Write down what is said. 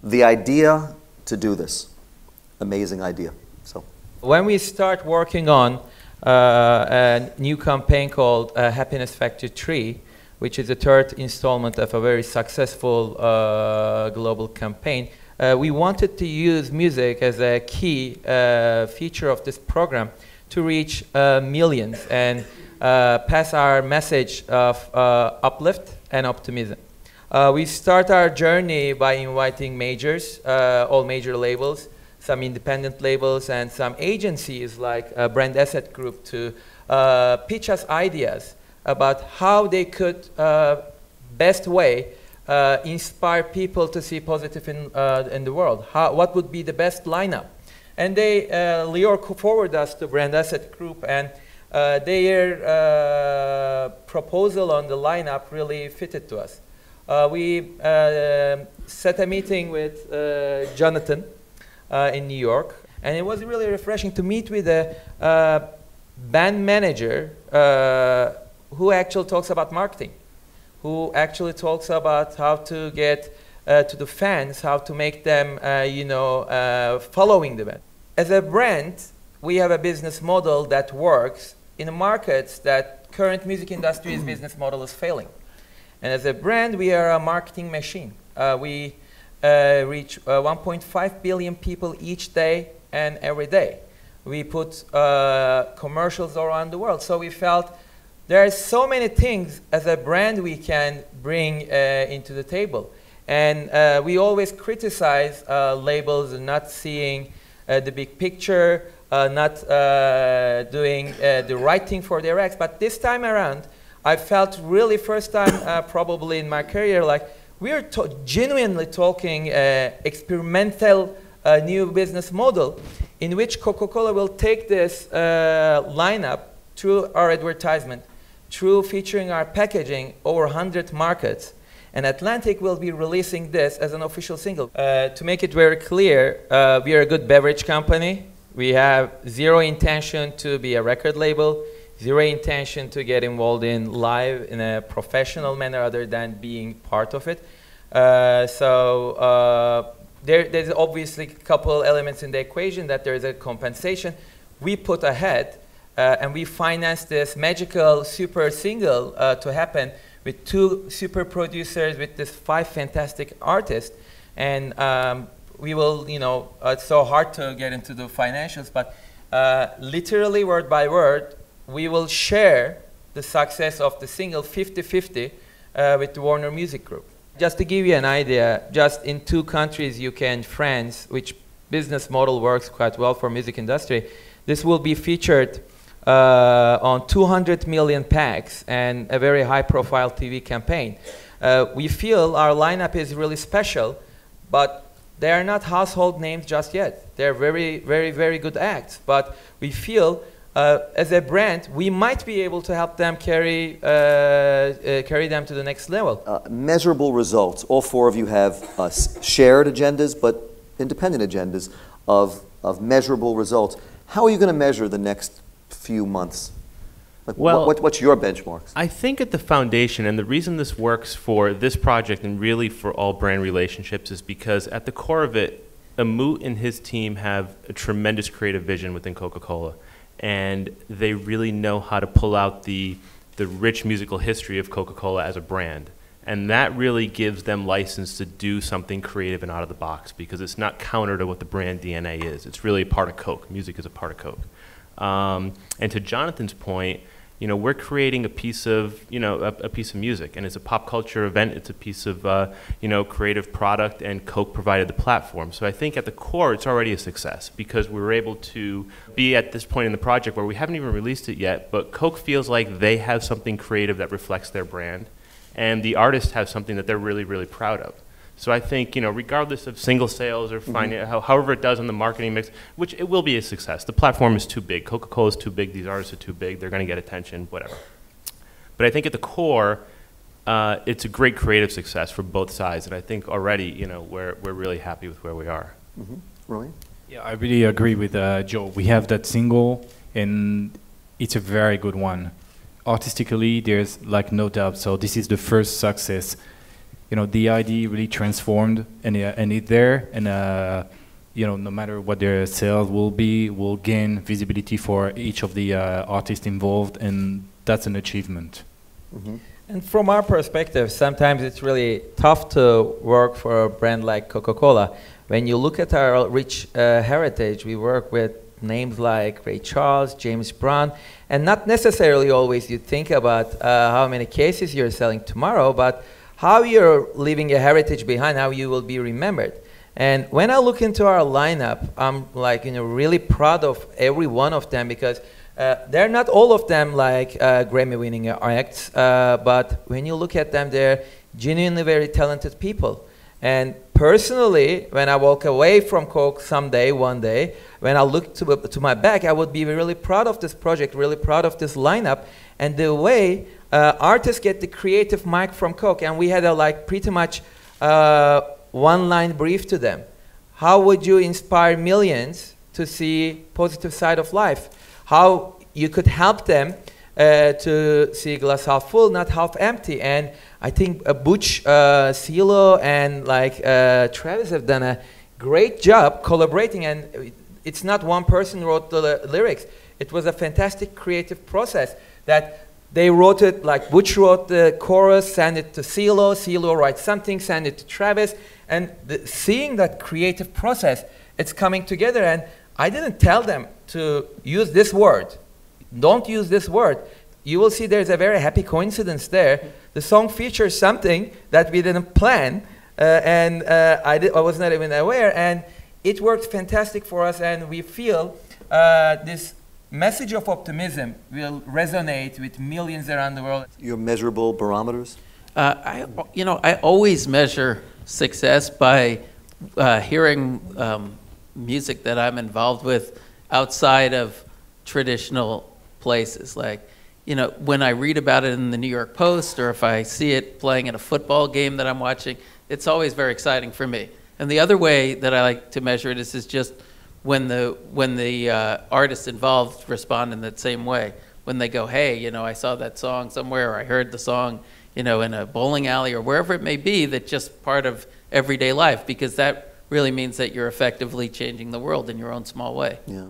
The idea to do this, amazing idea. So, when we start working on a new campaign called Happiness Factor 3, which is the third installment of a very successful global campaign, we wanted to use music as a key feature of this program to reach millions and pass our message of uplift and optimism. We start our journey by inviting majors, all major labels, some independent labels, and some agencies like Brand Asset Group to pitch us ideas about how they could best way inspire people to see positive in the world. What would be the best lineup? And they forward us to Brand Asset Group, and their proposal on the lineup really fitted to us. We set a meeting with Jonathan in New York, and it was really refreshing to meet with a band manager who actually talks about marketing, who actually talks about how to get to the fans, how to make them, following the band. As a brand, we have a business model that works in markets that current music industry's business model is failing. And as a brand, we are a marketing machine. We reach 1.5 billion people each day and every day. We put commercials around the world. So we felt there are so many things as a brand we can bring into the table. And we always criticize labels not seeing the big picture, not doing the right thing for their acts. But this time around, I felt really first time probably in my career, like we're genuinely talking experimental new business model in which Coca-Cola will take this lineup through our advertisement, through featuring our packaging over 100 markets. And Atlantic will be releasing this as an official single. To make it very clear, we are a good beverage company. We have zero intention to be a record label, zero intention to get involved in live in a professional manner other than being part of it. There's obviously a couple elements in the equation that there is a compensation we put ahead, and we finance this magical super single to happen with 2 super producers, with this 5 fantastic artists. And we will, it's so hard to get into the financials, but literally word by word, we will share the success of the single 50-50 with the Warner Music Group. Just to give you an idea, just in 2 countries, UK and France, which business model works quite well for music industry, this will be featured on 200 million packs and a very high-profile TV campaign. We feel our lineup is really special, but they are not household names just yet. They're very, very, very good acts, but we feel as a brand, we might be able to help them carry them to the next level. Measurable results. All 4 of you have shared agendas, but independent agendas of measurable results. How are you going to measure the next few months? Like, well, what's your benchmarks? I think at the foundation, and the reason this works for this project and really for all brand relationships is because at the core of it, Umut and his team have a tremendous creative vision within Coca-Cola. And they really know how to pull out the rich musical history of Coca-Cola as a brand. And that really gives them license to do something creative and out of the box, because it's not counter to what the brand DNA is. It's really a part of Coke. Music is a part of Coke. And to Jonathan's point, we're creating a piece of, a piece of music, and it's a pop culture event. It's a piece of, creative product, and Coke provided the platform. So I think at the core, it's already a success because we were able to be at this point in the project where we haven't even released it yet, but Coke feels like they have something creative that reflects their brand, and the artists have something that they're really, really proud of. So I think, regardless of single sales or however it does on the marketing mix, which it will be a success. The platform is too big. Coca-Cola is too big. These artists are too big. They're going to get attention, whatever. But I think at the core, it's a great creative success for both sides. And I think already, we're really happy with where we are. Roy? Yeah, I really agree with Joe. We have that single, and it's a very good one. Artistically, there's like no doubt. So this is the first success the idea really transformed, and it's there, and no matter what their sales will be, will gain visibility for each of the artists involved, and that's an achievement. Mm-hmm. And from our perspective, sometimes it's really tough to work for a brand like Coca-Cola. When you look at our rich heritage, we work with names like Ray Charles, James Brown, and not necessarily always you think about how many cases you're selling tomorrow, but how you're leaving a heritage behind, how you will be remembered. And when I look into our lineup, I'm like, really proud of every one of them, because they're not all of them like Grammy-winning acts, but when you look at them, they're genuinely very talented people. And personally, when I walk away from Coke someday, one day, when I look to my back, I would be really proud of this project, really proud of this lineup, and the way artists get the creative mic from Coke. And we had a pretty much one-line brief to them. How would you inspire millions to see positive side of life? How you could help them to see glass half full, not half empty. And I think Butch, CeeLo, and Travis have done a great job collaborating. And it's not one person wrote the lyrics. It was a fantastic creative process that they wrote it, like Butch wrote the chorus, send it to CeeLo, CeeLo writes something, send it to Travis. And seeing that creative process, it's coming together. And I didn't tell them to use this word. Don't use this word. You will see there's a very happy coincidence there. The song features something that we didn't plan, and I was not even aware. And it worked fantastic for us, and we feel this message of optimism will resonate with millions around the world. Your measurable barometers? I always measure success by hearing music that I'm involved with outside of traditional places. Like, when I read about it in the New York Post, or if I see it playing in a football game that I'm watching, it's always very exciting for me. And the other way that I like to measure it is just when the artists involved respond in that same way. When they go, hey, I saw that song somewhere, or I heard the song, in a bowling alley, or wherever it may be, that's just part of everyday life, because that really means that you're effectively changing the world in your own small way. Yeah.